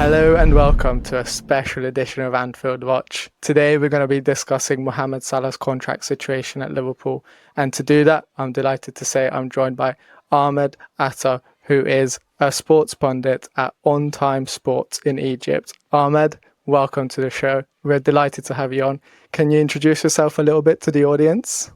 Hello and welcome to a special edition of Anfield Watch. Today we're going to be discussing Mohamed Salah's contract situation at Liverpool. And to do that, I'm delighted to say I'm joined by Ahmed Atta, who is a sports pundit at On Time Sports in Egypt. Ahmed, welcome to the show. We're delighted to have you on. Can you introduce yourself a little bit to the audience?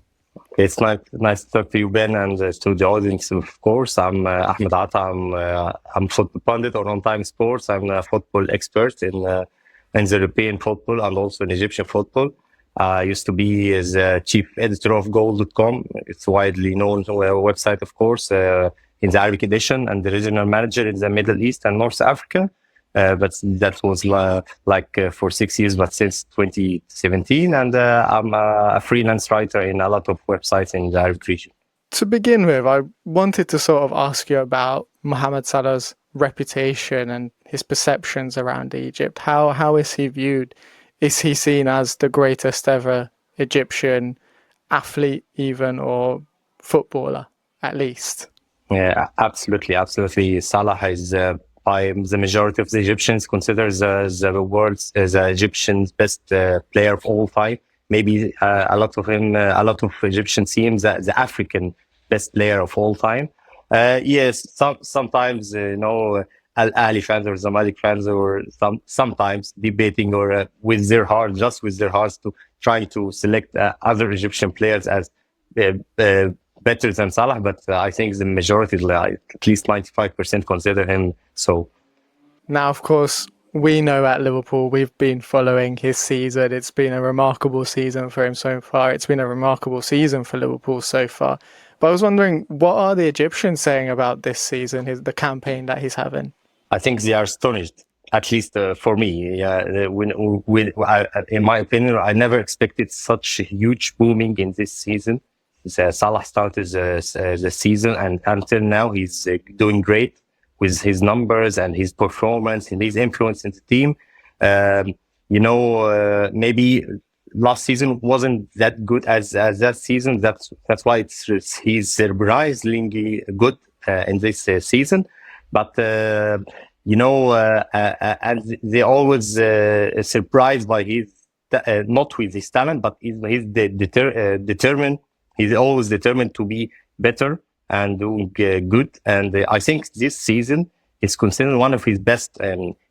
It's nice to talk to you, Ben, and to the audience, of course. I'm Ahmed Atta. I'm football pundit on Time Sports. I'm a football expert in the European football and also in Egyptian football. I used to be as chief editor of Goal.com. It's a widely known website, of course, in the Arabic edition, and the regional manager in the Middle East and North Africa. But that was for 6 years, but since 2017. And I'm a freelance writer in a lot of websites in the Arab region. To begin with, I wanted to sort of ask you about Mohamed Salah's reputation and his perceptions around Egypt. How is he viewed? Is he seen as the greatest ever Egyptian athlete even, or footballer at least? Yeah, absolutely. Salah is by the majority of the Egyptians considers the world's the Egyptian's best player of all time. Maybe a lot of Egyptians see him the African best player of all time. Yes, sometimes Al Ahly fans or Zamalek fans or sometimes debating or with their hearts to trying to select other Egyptian players as better than Salah, but I think the majority, at least 95%, consider him so. Now, of course, we know at Liverpool, we've been following his season. It's been a remarkable season for him so far. It's been a remarkable season for Liverpool so far. But I was wondering, what are the Egyptians saying about this season, the campaign that he's having? I think they are astonished, at least for me. In my opinion, I never expected such a huge booming in this season. Salah started the season, and until now he's doing great with his numbers and his performance and his influence in the team. Maybe last season wasn't that good as that season. That's why he's surprisingly good in this season. But and they always surprised by his not with his talent, but he's determined. He's always determined to be better and doing good. And I think this season is considered one of his best,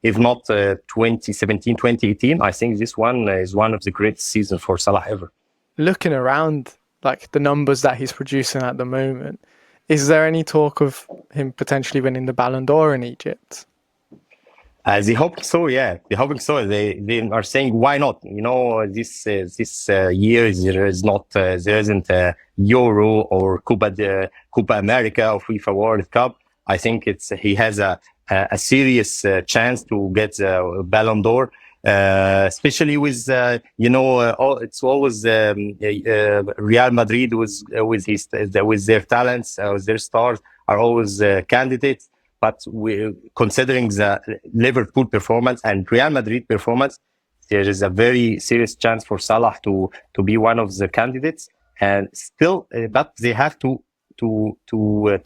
if not 2017, 2018. I think this one is one of the greatest seasons for Salah ever. Looking around, like the numbers that he's producing at the moment, is there any talk of him potentially winning the Ballon d'Or in Egypt? They hope so, yeah. They hoping so. They are saying, why not? This year there isn't a Euro or Copa America or FIFA World Cup. I think he has a serious chance to get the Ballon d'Or, especially with it's always Real Madrid with their talents, their stars are always candidates. But considering the Liverpool performance and Real Madrid performance, there is a very serious chance for Salah to be one of the candidates. And still, but they have to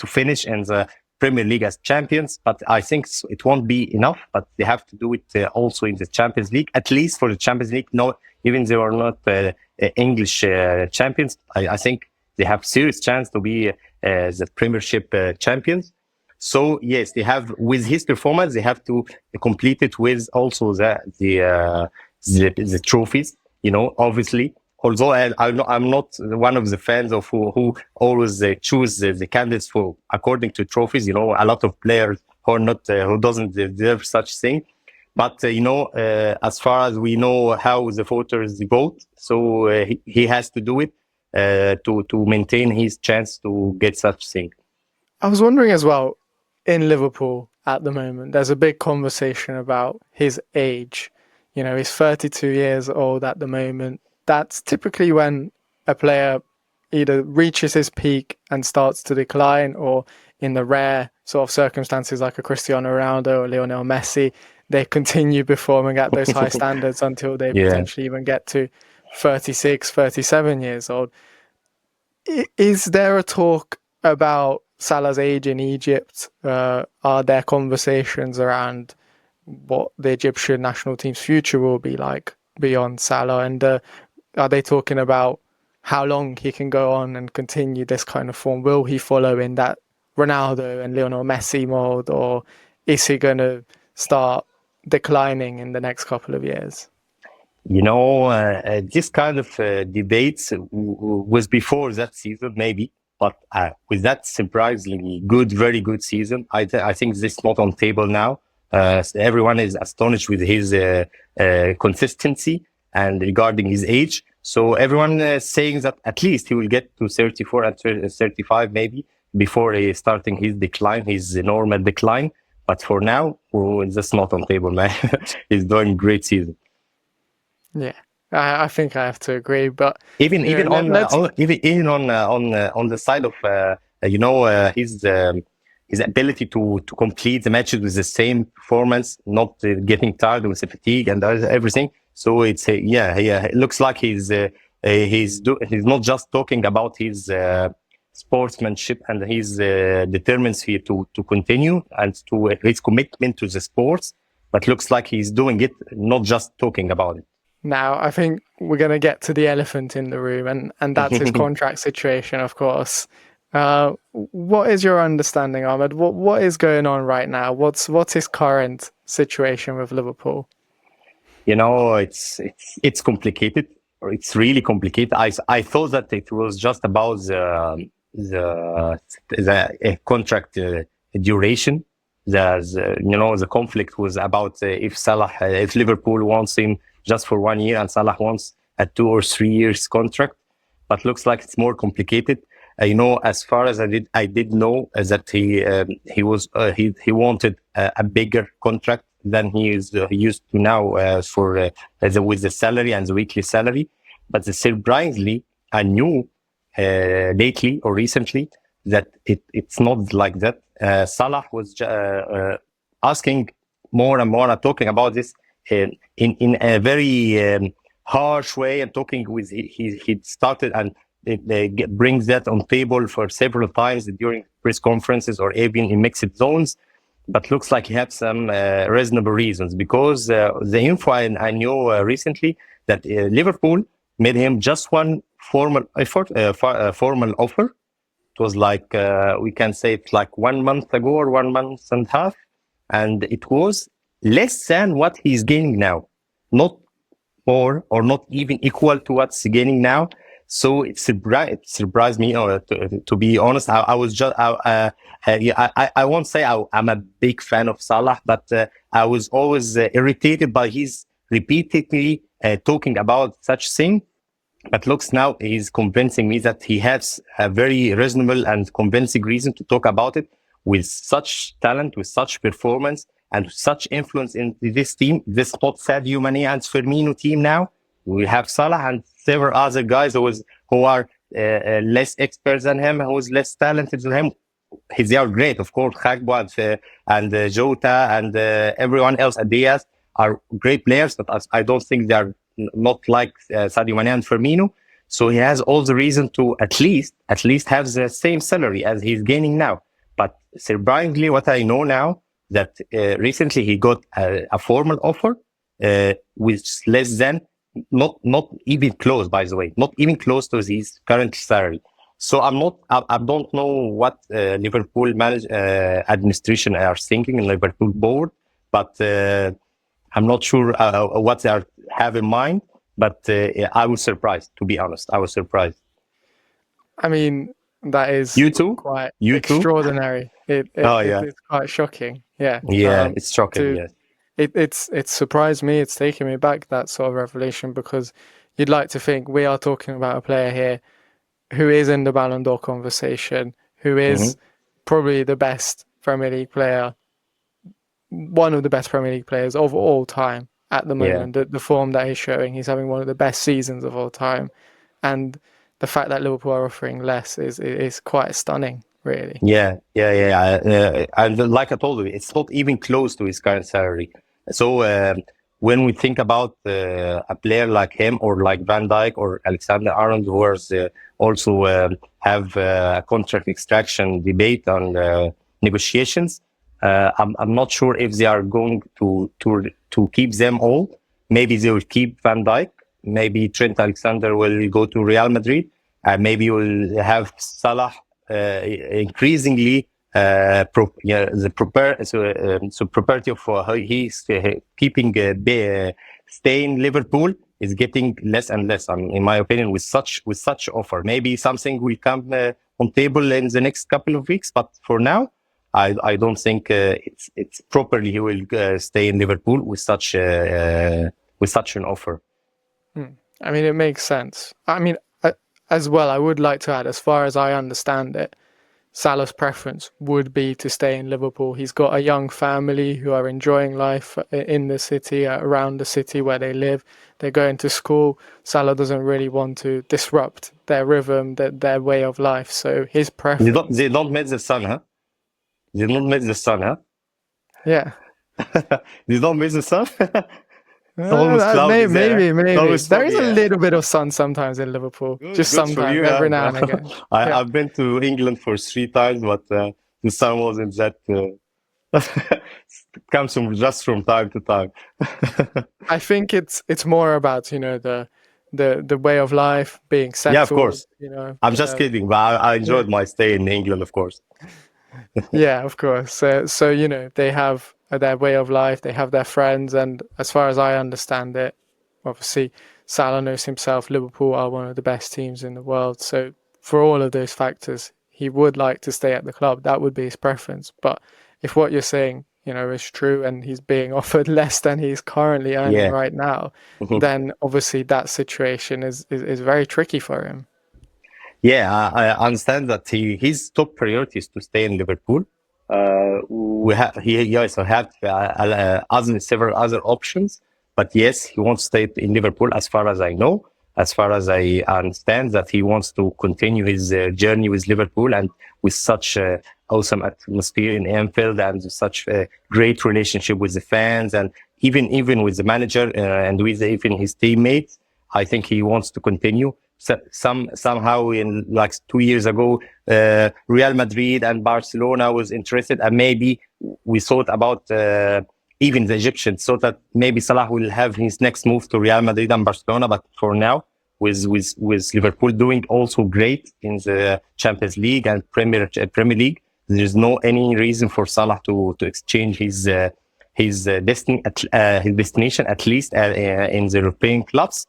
finish in the Premier League as champions. But I think it won't be enough. But they have to do it also in the Champions League, at least for the Champions League. No, even they are not English champions. I think they have serious chance to be the Premiership champions. So yes, they have, with his performance, they have to complete it with also the trophies. Obviously. Although I'm not one of the fans of who always choose the candidates for according to trophies. A lot of players who doesn't deserve such thing. But as far as we know how the voters vote, so he has to do it to maintain his chance to get such thing. I was wondering as well, in Liverpool at the moment, there's a big conversation about his age. He's 32 years old at the moment. That's typically when a player either reaches his peak and starts to decline, or in the rare sort of circumstances like a Cristiano Ronaldo or Lionel Messi, they continue performing at those high standards until they potentially even get to 36, 37 years old. Is there a talk about Salah's age in Egypt? Are there conversations around what the Egyptian national team's future will be like beyond Salah, and are they talking about how long he can go on and continue this kind of form? Will he follow in that Ronaldo and Lionel Messi mold, or is he going to start declining in the next couple of years? This kind of debates was before that season, maybe, but with that surprisingly good, very good season, I think this is not on table now. Everyone is astonished with his consistency and regarding his age. So everyone is saying that at least he will get to 34 and 35 maybe before starting his decline, his normal decline. But for now, that's not on table, man. He's doing great season. Yeah, I think I have to agree. But even on the side of his ability to complete the matches with the same performance, not getting tired with the fatigue and everything. So it's it looks like he's not just talking about his sportsmanship and his determinacy to continue and to his commitment to the sports, but looks like he's doing it, not just talking about it. Now, I think we're going to get to the elephant in the room, and that's his contract situation, of course. What is your understanding, Ahmed? What is going on right now? What's his current situation with Liverpool? It's complicated. It's really complicated. I thought that it was just about the contract duration. The conflict was about if Liverpool wants him just for 1 year and Salah wants a 2 or 3 years contract, but looks like it's more complicated. As far as I did know that he wanted a bigger contract than he used to now with the salary and the weekly salary. But surprisingly, I knew lately or recently that it's not like that. Salah was asking more and more and talking about this in a very harsh way, and talking with he started and brings that on table for several times during press conferences or even in mixed zones. But looks like he had some reasonable reasons, because the info I knew recently that Liverpool made him just one formal offer. It was like we can say it's like 1 month ago or 1 month and a half, and it was less than what he's gaining now, not more or not even equal to what's gaining now. So it surprised me. To be honest, I was just I won't say I'm a big fan of Salah, but I was always irritated by his repeatedly talking about such thing. But looks now he's convincing me that he has a very reasonable and convincing reason to talk about it, with such talent, with such performance, and such influence in this team. This hot Sadio Mane and Firmino team now. We have Salah and several other guys who are less experts than him, who is less talented than him. They are great, of course. Khagba and Jota and everyone else at Diaz are great players, but I don't think they are not like Sadio Mane and Firmino. So he has all the reason to at least have the same salary as he's gaining now. But surprisingly, what I know now, that recently he got a formal offer with less than, not even close, by the way, not even close to his current salary. So I don't know what Liverpool administration are thinking in Liverpool board, but I'm not sure what they have in mind. But I was surprised, to be honest. I was surprised. I mean, that is you too? Quite you extraordinary. Too? It's quite shocking. Yeah. Yeah, it's shocking. Yes. It's surprised me. It's taken me back, that sort of revelation, because you'd like to think we are talking about a player here who is in the Ballon d'Or conversation, who is probably the best Premier League player, one of the best Premier League players of all time at the moment. The form that he's showing, he's having one of the best seasons of all time, and the fact that Liverpool are offering less is quite stunning, really. Yeah. And like I told you, it's not even close to his current salary. So when we think about a player like him, or like Van Dijk or Alexander-Arnold, who are also have a contract extraction debate on negotiations, I'm not sure if they are going to keep them all. Maybe they will keep Van Dijk. Maybe Trent Alexander will go to Real Madrid. Maybe we'll have Salah increasingly so property of how he's keeping staying Liverpool is getting less and less. In my opinion, with such offer, maybe something will come on table in the next couple of weeks. But for now, I don't think it's properly he will stay in Liverpool with such an offer. I mean, it makes sense. I mean, as well, I would like to add, as far as I understand it, Salah's preference would be to stay in Liverpool. He's got a young family who are enjoying life in the city, around the city where they live. They're going to school. Salah doesn't really want to disrupt their rhythm, their way of life. So his preference... They don't miss the sun, huh? They don't miss the sun, huh? Yeah. They don't miss the sun? It's almost cloudy maybe. There is a foggy, little bit of sun sometimes in Liverpool. Just sometimes, every now and again. I've been to England for 3 times, but the sun wasn't that. It comes just from time to time. I think it's more about the way of life, being settled. Yeah, of course. I'm just kidding, but I enjoyed my stay in England, of course. Yeah, of course. So they have their way of life, they have their friends, and as far as I understand it, obviously Salah knows himself, Liverpool are one of the best teams in the world. So for all of those factors, he would like to stay at the club. That would be his preference. But if what you're saying, is true, and he's being offered less than he's currently earning right now, then obviously that situation is very tricky for him. Yeah, I understand that his top priority is to stay in Liverpool. He also have several other options, but yes, he wants to stay in Liverpool. As far as I know, as far as I understand, that he wants to continue his journey with Liverpool, and with such awesome atmosphere in Anfield, and such a great relationship with the fans, and even with the manager and with even his teammates. I think he wants to continue. Somehow in like 2 years ago, Real Madrid and Barcelona was interested, and maybe we thought about even the Egyptians thought that maybe Salah will have his next move to Real Madrid and Barcelona. But for now, with Liverpool doing also great in the Champions League and Premier League, there's no any reason for Salah to exchange his destination, at least in the European clubs.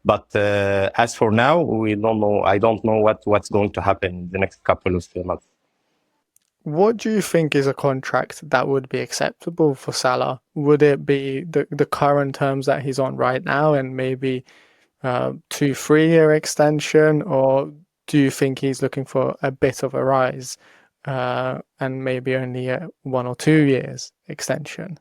But as for now, we don't know. I don't know what's going to happen in the next couple of months. What do you think is a contract that would be acceptable for Salah? Would it be the current terms that he's on right now, and maybe 2-3 year extension, or do you think he's looking for a bit of a rise and maybe only a 1 or 2 years extension?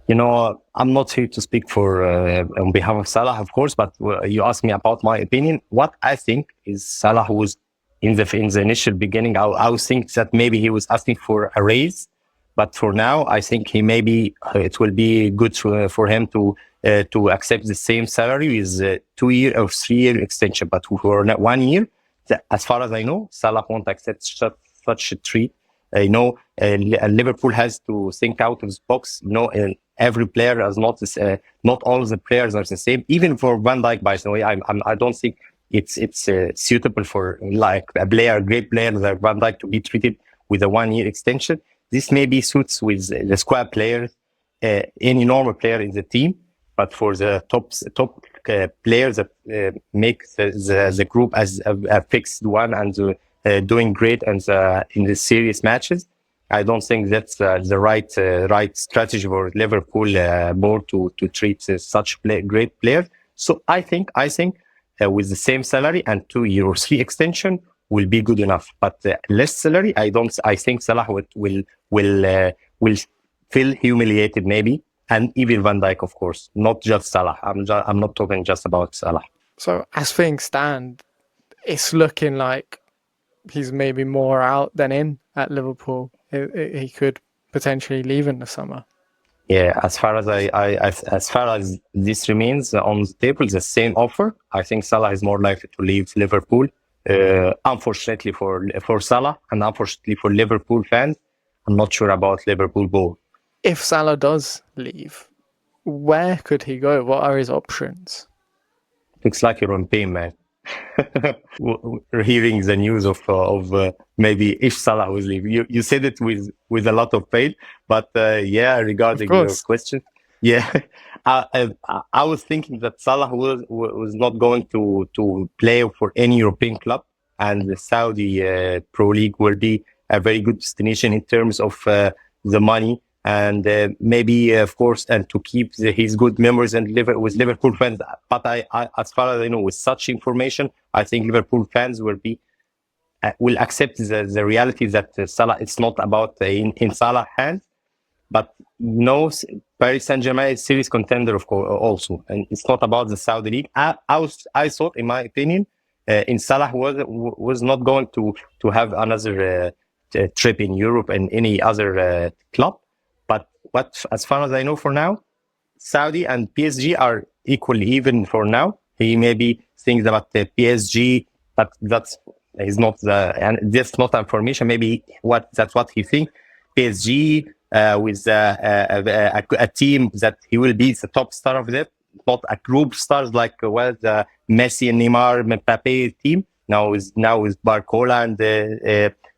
I'm not here to speak for on behalf of Salah, of course, but you asked me about my opinion. What I think is Salah was in the initial beginning, I was think that maybe he was asking for a raise, but for now, I think it will be good for him to accept the same salary with 2 year or 3 year extension. But for 1 year, as far as I know, Salah won't accept such a treat. Liverpool has to think out of the box. Every player is not all the players are the same. Even for Van Dijk, by the way, I don't think it's suitable for like a great player like Van Dijk to be treated with a 1 year extension. This maybe suits with the squad players, any normal player in the team, but for the top players that make the group as a fixed one and doing great and in the serious matches, I don't think that's the right strategy for Liverpool board to treat such great players. So I think with the same salary and 2 year or 3 extension will be good enough. But less salary, I think Salah will feel humiliated maybe, and even Van Dijk, of course, not just Salah. I'm not talking just about Salah. So as things stand, it's looking like he's maybe more out than in at Liverpool. He could potentially leave in the summer. Yeah, as far as this remains on the table, the same offer, I think Salah is more likely to leave Liverpool. Unfortunately for Salah, and unfortunately for Liverpool fans, I'm not sure about Liverpool goal. If Salah does leave, where could he go? What are his options? Looks like you're on pain, man. We're hearing the news of maybe if Salah will leave. You said it with a lot of pain, but yeah, Of regarding your course. question, yeah, I was thinking that Salah was not going to play for any European club, and the Saudi Pro League will be a very good destination in terms of the money and maybe, of course, and to keep his good memories and with Liverpool fans. But as far as I know, with such information, I think Liverpool fans will accept the reality that Salah. It's not about in Salah's hands, but no, Paris Saint-Germain is serious contender, of course, also, and it's not about the Saudi league. I thought, in my opinion, in Salah was not going to have another trip in Europe and any other club. But as far as I know, for now, Saudi and PSG are equally even for now. He maybe thinks about the PSG, but that's is not the and that's not information. Maybe that's what he thinks. PSG with a team that he will be the top star of it, not a group stars like the Messi and Neymar, Mbappe team. Now with Barcola and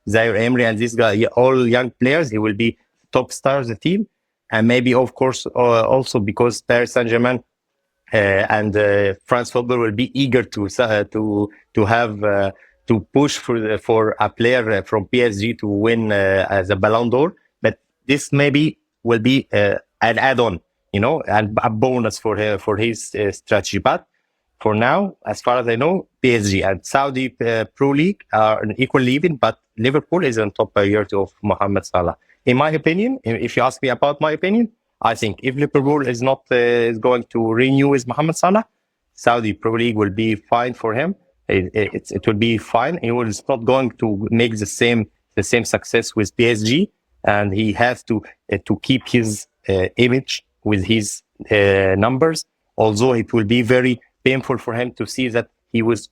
Zaire Emery and this guy, all young players, he will be top stars of the team. And maybe, of course, also because Paris Saint-Germain and France football will be eager to have to push for a player from PSG to win as a Ballon d'Or. But this maybe will be an add-on, and a bonus for his strategy. But for now, as far as I know, PSG and Saudi Pro League are equally even, but Liverpool is on top priority of Mohamed Salah. In my opinion, if you ask me about my opinion, I think if Liverpool is not is going to renew with Mohamed Salah, Saudi Pro League will be fine for him. It will be fine. He was not going to make the same success with PSG, and he has to keep his image with his numbers. Although it will be very painful for him to see that he was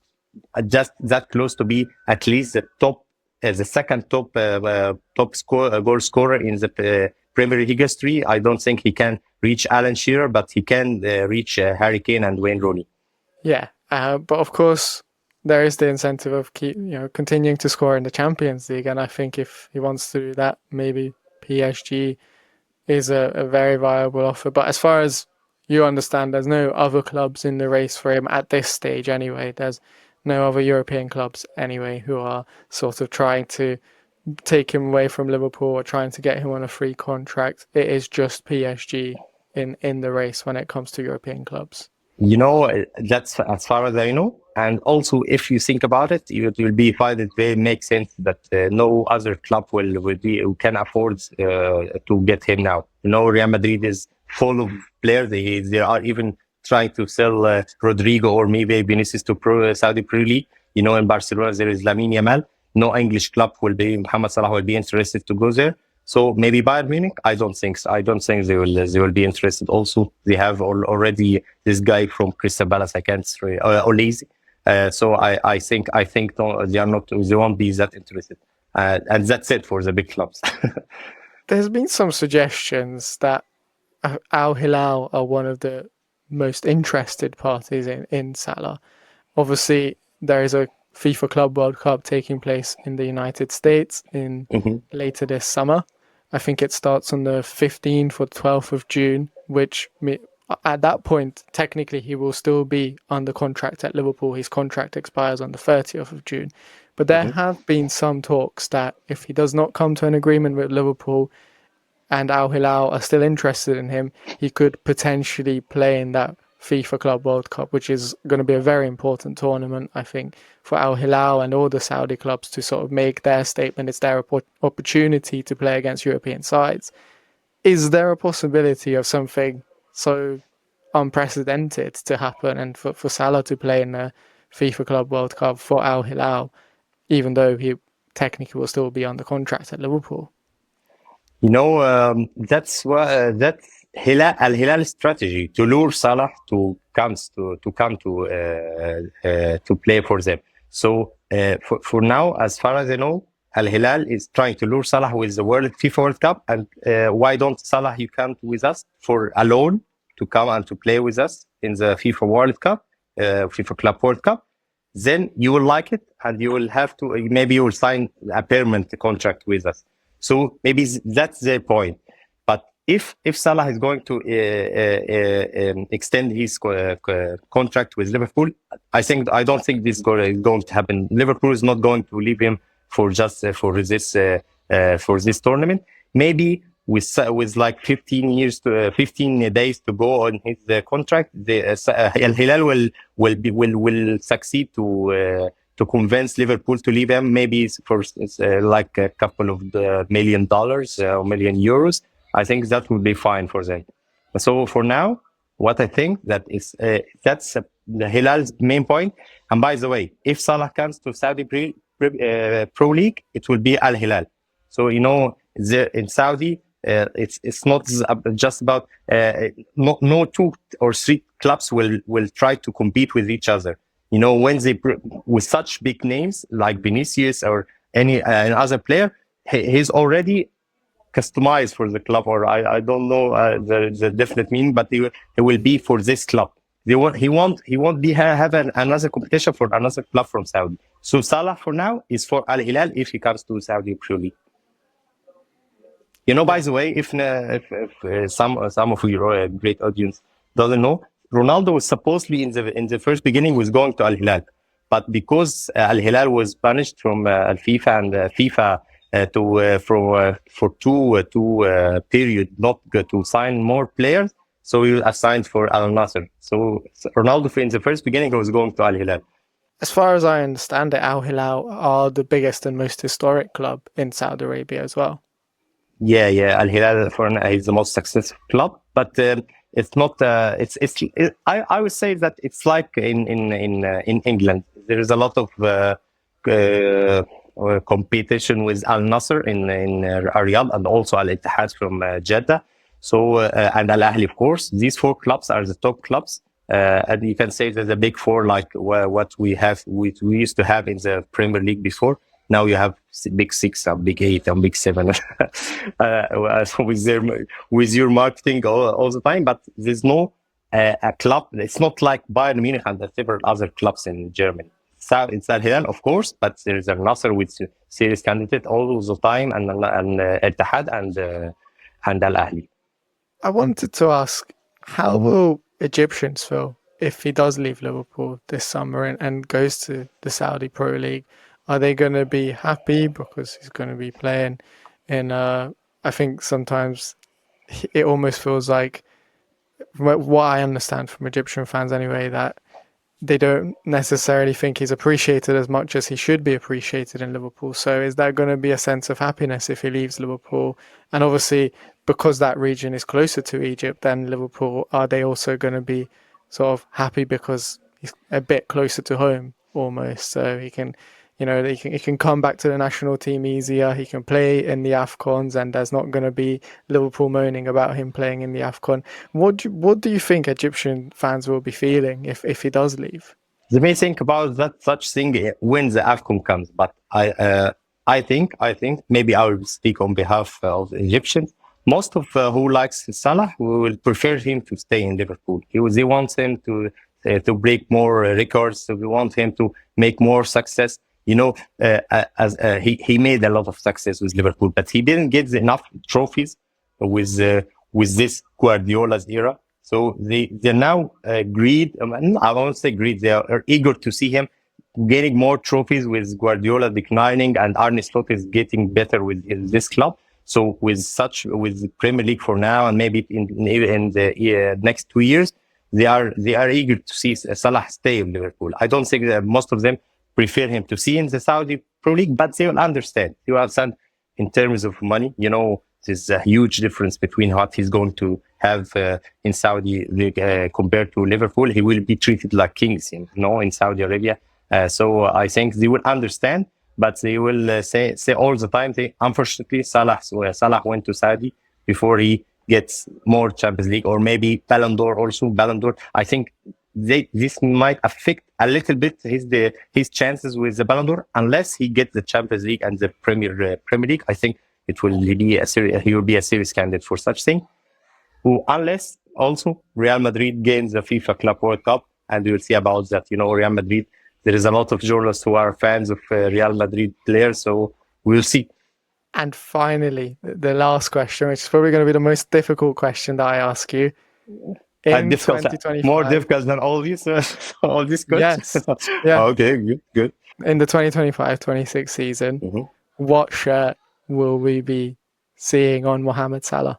just that close to be at least the top, the second top goal scorer in the Premier League history. I don't think he can reach Alan Shearer, but he can reach Harry Kane and Wayne Rooney. Yeah, but of course there is the incentive of continuing to score in the Champions League, and I think if he wants to do that, maybe PSG is a very viable offer. But as far as you understand, there's no other clubs in the race for him at this stage anyway. There's no other European clubs anyway who are sort of trying to take him away from Liverpool or trying to get him on a free contract. It is just PSG in the race when it comes to European clubs. That's as far as I know. And also, if you think about it, it will find it very makes sense that no other club who can afford to get him now. Real Madrid is full of players. They are even trying to sell Rodrigo or maybe Vinicius to Saudi Pro League. In Barcelona there is Lamine Yamal. No English club Mohamed Salah will be interested to go there. So maybe Bayern Munich. I don't think so. I don't think they will be interested. Also, they have already this guy from Crystal Palace. I can't say Olise. So I think they won't be that interested. And that's it for the big clubs. There's been some suggestions that Al Hilal are one of the most interested parties in Salah. Obviously, there is a FIFA Club World Cup taking place in the United States later this summer. I think it starts on the 15th or 12th of June, which at that point, technically, he will still be under contract at Liverpool. His contract expires on the 30th of June. But there have been some talks that if he does not come to an agreement with Liverpool and Al Hilal are still interested in him, he could potentially play in that FIFA Club World Cup, which is going to be a very important tournament, I think, for Al Hilal and all the Saudi clubs to sort of make their statement. It's their opportunity to play against European sides. Is there a possibility of something so unprecedented to happen and for Salah to play in the FIFA Club World Cup for Al Hilal, even though he technically will still be under contract at Liverpool? That's Al Hilal's strategy to lure Salah to come to play for them. So for now, as far as I know, Al Hilal is trying to lure Salah with the FIFA World Cup, and why don't Salah you come with us for a loan to come and to play with us in the FIFA World Cup, FIFA Club World Cup? Then you will like it, and you will have to maybe you will sign a permanent contract with us. So maybe that's their point. But if Salah is going to extend his contract with Liverpool, I don't think this is going to happen. Liverpool is not going to leave him for just for this tournament. Maybe with like 15 days to go on his contract, Al Hilal will succeed to convince Liverpool to leave him. Maybe for like a couple of $1 million or million euros. I think that would be fine for them. So for now, what I think that is that's the Hilal's main point. And by the way, if Salah comes to Saudi Pro League, it will be Al Hilal. So in Saudi, it's not just about no 2 or 3 clubs will try to compete with each other. When they with such big names like Vinicius or any other player, he's already customized for the club, or I don't know the definite meaning, but he will be for this club. He won't have another competition for another club from Saudi. So Salah for now is for Al Hilal if he comes to Saudi Pro League. By the way, if some of your great audience doesn't know, Ronaldo was supposedly in the first beginning was going to Al Hilal, but because Al Hilal was punished from FIFA and FIFA for two period not to sign more players, so he was assigned for Al Nassr. So Ronaldo in the first beginning was going to Al Hilal. As far as I understand it, Al Hilal are the biggest and most historic club in Saudi Arabia as well. Yeah. Al Hilal is the most successful club, but it's not. I would say that it's like in England. There is a lot of competition with Al Nassr in Riyadh and also Al Ittihad from Jeddah. So and Al Ahly, of course. These 4 clubs are the top clubs, and you can say that the big 4, like what we used to have in the Premier League before. Now you have big 6, and big 8, and big 7 with your marketing all the time. But there's no a club. It's not like Bayern Munich and several other clubs in Germany. So it's Al Hilal, of course, but there is Al Nassr with serious candidate all the time, and Ittihad and Al Ahly. I wanted to ask, how will Egyptians feel if he does leave Liverpool this summer and goes to the Saudi Pro League? Are they going to be happy because he's going to be playing in, I think sometimes it almost feels like, what I understand from Egyptian fans anyway, that they don't necessarily think he's appreciated as much as he should be appreciated in Liverpool. So is that going to be a sense of happiness if he leaves Liverpool? And obviously, because that region is closer to Egypt than Liverpool, are they also going to be sort of happy because he's a bit closer to home almost? So he can... he can come back to the national team easier. He can play in the AFCONs, and there's not going to be Liverpool moaning about him playing in the AFCON. What do you think Egyptian fans will be feeling if he does leave? They may think about that such thing when the AFCON comes, but I think maybe I will speak on behalf of the Egyptians. Most of who likes Salah will prefer him to stay in Liverpool. They want him to break more records. So we want him to make more success. As he made a lot of success with Liverpool, but he didn't get enough trophies with this Guardiola's era. So they're now greed. I won't say greed. They are eager to see him gaining more trophies with Guardiola declining and Arne Slot is getting better with this club. So with Premier League for now and maybe in the next 2 years, they are eager to see Salah stay in Liverpool. I don't think that most of them prefer him to see in the Saudi Pro League, but they will understand. They will understand in terms of money. There's a huge difference between what he's going to have in Saudi League compared to Liverpool. He will be treated like kings, in Saudi Arabia. So I think they will understand, but they will say all the time, unfortunately, Salah went to Saudi before he gets more Champions League or maybe Ballon d'Or also. Ballon d'Or, I think this might affect a little bit his chances with the Ballon d'Or unless he gets the Champions League and the Premier League. I think it will be he will be a serious candidate for such thing. Unless also Real Madrid gains the FIFA Club World Cup, and we will see about that. Real Madrid. There is a lot of journalists who are fans of Real Madrid players, so we'll see. And finally, the last question, which is probably going to be the most difficult question that I ask you. In 2025, more difficult than all these questions? Yes. Yeah. Okay, good. In the 2025-26 season, what shirt will we be seeing on Mohamed Salah?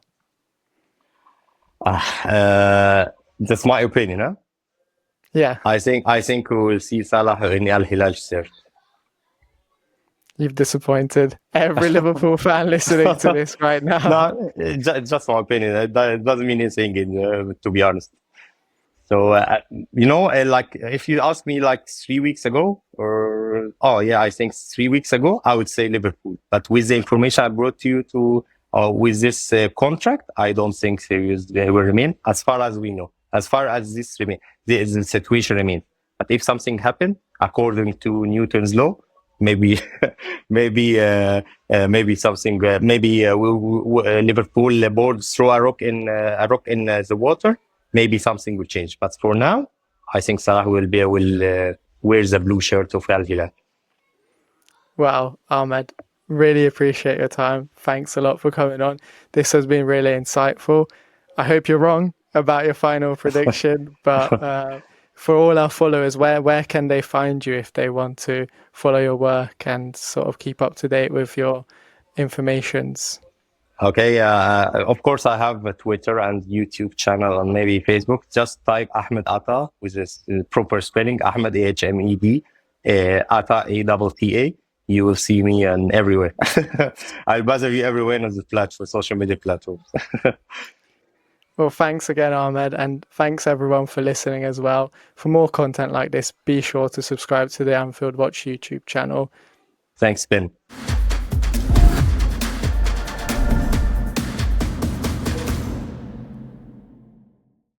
That's my opinion, huh? Yeah. I think we will see Salah in Al Hilal shirt. You've disappointed every Liverpool fan listening to this right now. No, just my opinion. It doesn't mean anything, to be honest. So, like if you ask me like 3 weeks ago, I think 3 weeks ago, I would say Liverpool. But with the information I brought to you with this contract, I don't think they will remain as far as we know. As far as the situation remains. But if something happened, according to Newton's law, maybe something. Liverpool board throw a rock in the water. Maybe something will change. But for now, I think Salah will wear the blue shirt of Al Hilal. Well, Ahmed, really appreciate your time. Thanks a lot for coming on. This has been really insightful. I hope you're wrong about your final prediction, but for all our followers, where can they find you if they want to follow your work and sort of keep up to date with your informations? Okay, of course I have a Twitter and YouTube channel and maybe Facebook. Just type Ahmed Atta with this proper spelling, Ahmed Ahmed, Atta Atta. You will see me and everywhere. I'll bother you everywhere on the social media platforms. Well, thanks again, Ahmed, and thanks everyone for listening as well. For more content like this, be sure to subscribe to the Anfield Watch YouTube channel. Thanks, Ben.